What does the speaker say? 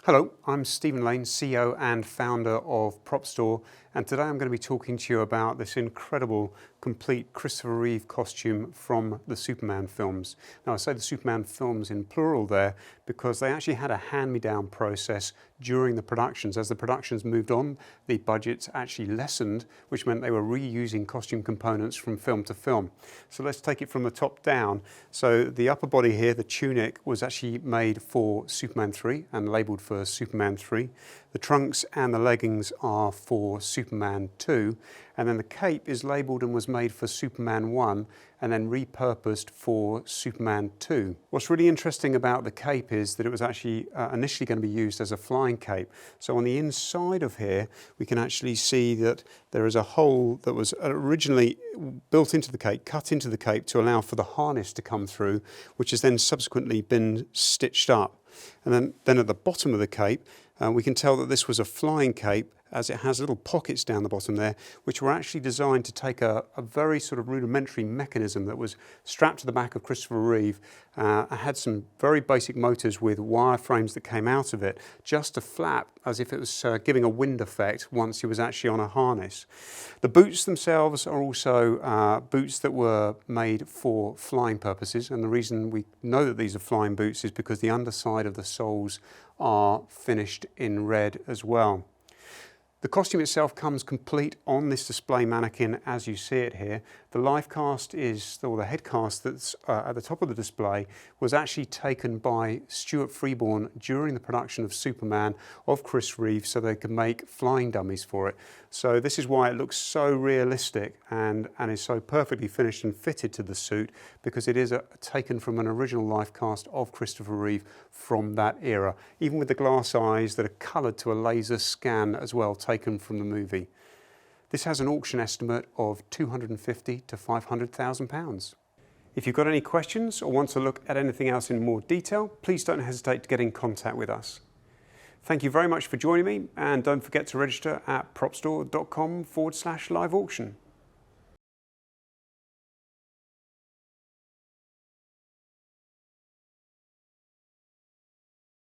Hello, I'm Stephen Lane, CEO and founder of Propstore, and today I'm going to be talking to you about this incredible, complete Christopher Reeve costume from the Superman films. Now, I say the Superman films in plural there because they actually had a hand-me-down process during the productions. As the productions moved on, the budgets actually lessened, which meant they were reusing costume components from film to film. So let's take it from the top down. So the upper body here, the tunic, was actually made for Superman 3 and labelled for Superman 3. The trunks and the leggings are for Superman 2, and then the cape is labelled and was made for Superman 1 and then repurposed for Superman 2. What's really interesting about the cape is that it was actually initially going to be used as a flying cape. So on the inside of here, we can actually see that there is a hole that was originally built into the cape, cut into the cape to allow for the harness to come through, which has then subsequently been stitched up. And then at the bottom of the cape, we can tell that this was a flying cape, as it has little pockets down the bottom there, which were actually designed to take a very sort of rudimentary mechanism that was strapped to the back of Christopher Reeve. It had some very basic motors with wireframes that came out of it, just to flap as if it was giving a wind effect once he was actually on a harness. The boots themselves are also boots that were made for flying purposes, and the reason we know that these are flying boots is because the underside of the soles are finished in red as well. The costume itself comes complete on this display mannequin as you see it here. The life cast or the head cast that's at the top of the display was actually taken by Stuart Freeborn during the production of Superman of Chris Reeve so they could make flying dummies for it. So this is why it looks so realistic and is so perfectly finished and fitted to the suit, because it is taken from an original life cast of Christopher Reeve from that era, even with the glass eyes that are coloured to a laser scan as well, taken from the movie. This has an auction estimate of £250,000 to £500,000. If you've got any questions or want to look at anything else in more detail, please don't hesitate to get in contact with us. Thank you very much for joining me, and don't forget to register at propstore.com/live auction.